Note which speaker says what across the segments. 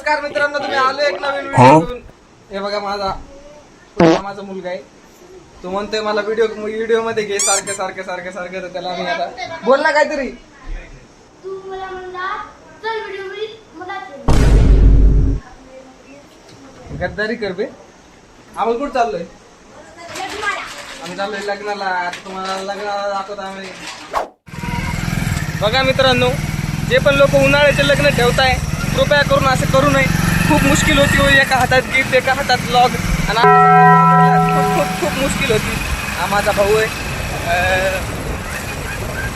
Speaker 1: नमस्कार मित्रांनो, तुम्ही आलो एक नवीन व्हिडिओ. हे बघा माझा मुलगा आहे. तो म्हणतोय मला व्हिडिओ मध्ये घे सारखं तर त्याला मी आता बोल ना काहीतरी. गद्दारी कर बे. आम्हाला कुठं चाललोय? आम्ही चाललोय लग्नाला. आता तुम्हाला लग्नाला दाखवतो आम्ही. बघा मित्रांनो, जे पण लोक उन्हाळ्याचे लग्न ठेवताय कृपया करून असं करू नये. खूप मुश्किल होती. एका हातात गिफ्ट, एका हातात लॉग, आणि खूप मुश्किल होती. हा माझा भाऊ आहे.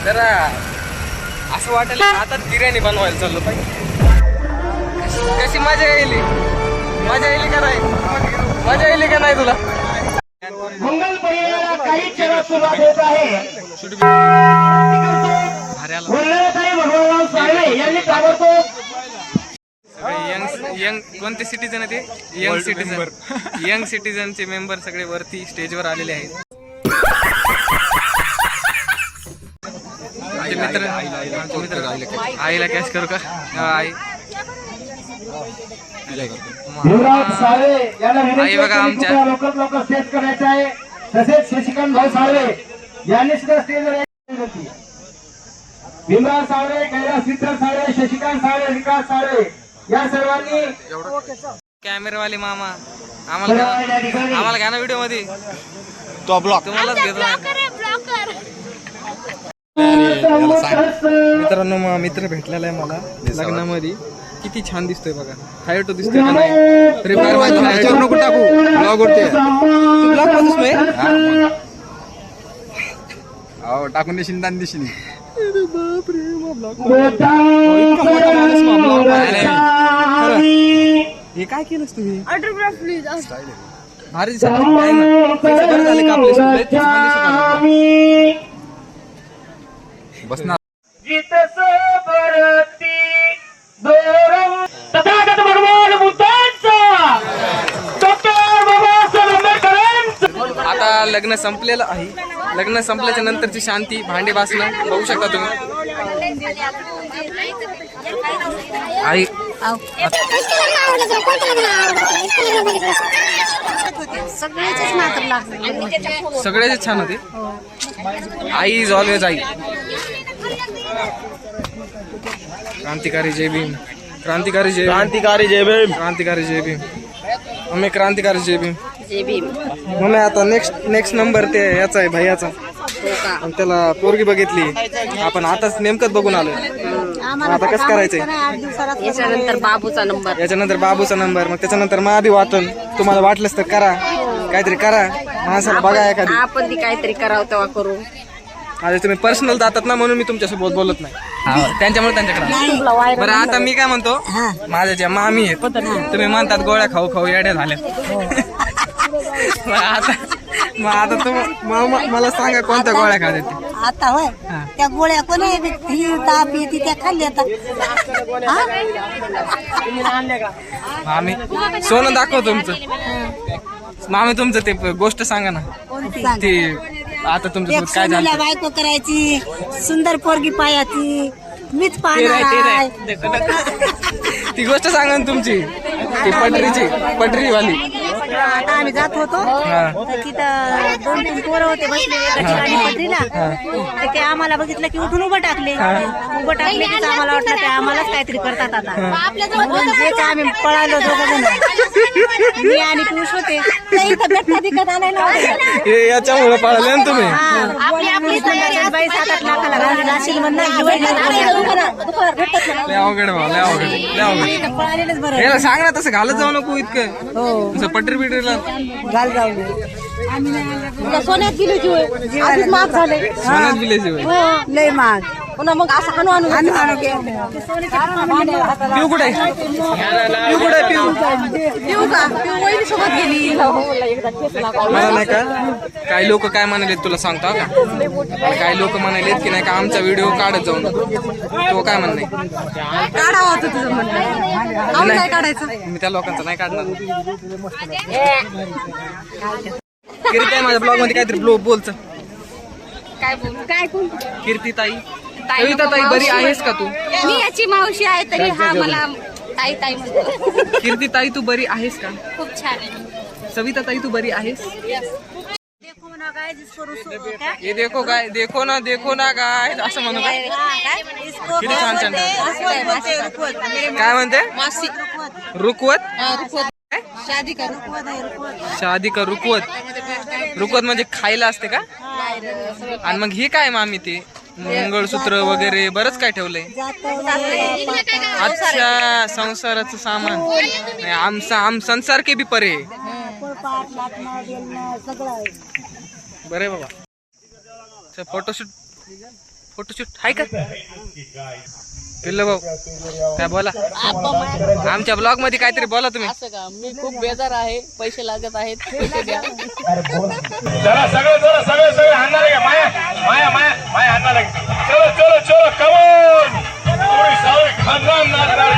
Speaker 1: जरा असं वाटेल हातात बिर्याणी बनवायला चाललो पाहिजे. कशी मजा येईल का नाही? मजा येईल का नाही तुला?
Speaker 2: मंगल परिवाराला काही क्षणात सुरुवात होत आहे. भगवानराव साळवे यांनी ताबडतोब
Speaker 1: यंग कोणते सिटीजन आहे ते? यंग सिटीजनचे मेंबर सगळे वरती स्टेजवर आलेले आहेत. आईला कॅश करू का? आई
Speaker 2: भीमराव साळवे यांना
Speaker 1: आई बघा आमच्या
Speaker 2: लवकर स्टेज करायचं आहे. तसेच शशिकांत भाऊ साळवे यांनी सुद्धा स्टेजवर यायची होती. भीमराव साळवे, कैलास विठ्ठल साळवे, शशिकांत साळवे, विकास साळवे या सर्वांनी
Speaker 1: कॅमेरावाले मामा आम्हाला घ्या ना व्हिडिओ मध्ये. तो ब्लॉग तुम्हालाच घेतो. मित्रांनो, मित्र भेटलेला आहे मला लग्नामध्ये. किती छान दिसतोय बघा. हायटो दिसतोय का नाही? तरी फार माहिती नको टाकू. ब्लॉग उडते. तू ब्लॉग दिसतोय
Speaker 3: टाकून देशील दान देशील.
Speaker 1: हे काय केलंस तुम्ही? Autograph please. भारी दिसत झाले का आपले?
Speaker 3: बस ना.
Speaker 2: तथागत भगवान बुद्धांचा, डॉक्टर बाबासाहेब आंबेडकरांचा.
Speaker 1: आता लग्न संपलेलं आहे. लग्न संपल्याच्या नंतरची शांती, भांडे घासणं बघू शकता तुम्ही. आई सगळ्याचे छान होते. I is always I. क्रांतिकारी जय भीम. क्रांतिकारी जय भीम.
Speaker 3: क्रांतिकारी जय भीम.
Speaker 1: क्रांतिकारी जय भीम. मम्मी क्रांतिकारी जय भीम. मम्मी आता नेक्स्ट नंबर ते याचा आहे भैयाचा. आणि त्याला पोरगी बघितली आपण. आताच नेमकंच बघून आलोय. आता कसं करायचंय?
Speaker 4: याच्यानंतर
Speaker 1: बाबूचा नंबर, मग त्याच्यानंतर महाबी वाटन. तुम्हाला वाटलंच तर करा, काहीतरी करा. माणसाला बघा एखादी.
Speaker 4: आपण ती काहीतरी करावं तेव्हा करू.
Speaker 1: आता तुम्ही पर्सनल जातात ना, म्हणून मी तुमच्यासोबत बोलत नाही. त्यांच्यामुळे त्यांच्याकडे. बरं आता मी काय म्हणतो, माझ्या ज्या मामी आहेत तुम्ही म्हणतात गोळ्या खाऊ येड्या झाल्या. आता तुम्ही मला सांगा कोणत्या गोळ्या खात येते
Speaker 5: आता? होय, त्या गोळ्या कोणी ताप येते त्या खाल्ल्या आता.
Speaker 1: मामी सोनं दाखव तुमचं. मामी तुमचं ते गोष्ट सांगा ना. ती आता तुमचं काय झालं?
Speaker 5: बायको करायची, सुंदर पोरगी पायाची, मीच पाहणार.
Speaker 1: ती गोष्ट सांगा ना तुमची. ती पटरीवाली.
Speaker 5: आता आम्ही जात होतो तर तिथं 2-3 पोरं होते बसलेले एका ठिकाणी पटरीला. तर ते आम्हाला बघितलं की उठून उभं टाकले की आम्हाला वाटलं ते आम्हालाच काहीतरी करतात आता. म्हणून आम्ही पळालो दोघं. मी आणि पियुष होते.
Speaker 1: याच्यामुळे पळाले ना तुम्ही.
Speaker 5: बाई 7-8 लाखाला घालली नाशिक मधून पळालेलंच बरं.
Speaker 1: याला सांग ना तसं घालत जाऊ नको इतकं. पटरी बिटरीला
Speaker 5: घाल जाऊ. सोन्यात दिले जीव माग झाले.
Speaker 1: सोन्यात दिले जीव
Speaker 5: लय माग. पुन्हा मग असं हाणू
Speaker 1: पिऊ कुठे? पिऊ का?
Speaker 5: वहिनी सोबत गेली.
Speaker 1: मला नाही का काही लोक काय म्हणाले तुला सांगतो का? काही लोक म्हणालेत की नाही का आमचा व्हिडिओ काढत जाऊन. तो काय म्हणणे
Speaker 5: काढावा होतं तुझं म्हणणं. नाही काढायचं.
Speaker 1: मी त्या लोकांचा नाही काढणार. कीर्ती माझ्या ब्लॉग मध्ये काहीतरी बोलचं.
Speaker 4: काय
Speaker 1: कीर्ती ताई, कविता ताई बरी आहेस का तू?
Speaker 4: मी याची मावशी आहे तरी हा मला ताई ताई म्हणतो.
Speaker 1: कीर्ती ताई तू बरी आहेस का?
Speaker 4: खूप छान आहे.
Speaker 1: सविता ताई तू बरी आहेस?
Speaker 5: देखो ना काय जिसको काय
Speaker 1: हे देखो ना काय असं म्हणू का?
Speaker 5: इसको
Speaker 1: किती छान छान.
Speaker 5: रुकवत
Speaker 1: काय म्हणते?
Speaker 4: मासी
Speaker 1: रुकवत शादी का रुकवत म्हणजे खायला असते का? आणि मग हे काय मामी ते मंगळसूत्र वगैरे बरंच काय ठेवलंय? अच्छा, संसाराचं सामान. आम संसार के भी परे. बरे बाबा. फोटोशूट आहे का पिल्लू भाऊ? काय बोला, आमच्या ब्लॉग मध्ये काहीतरी बोला तुम्ही.
Speaker 6: असं का? मी खूप बेजार आहे, पैसे लागत आहेत, पैसे द्या.
Speaker 2: चला सगळे हाणणार आहे. माया हाणणार आहे. चलो कमोन. खानदान नाचणार.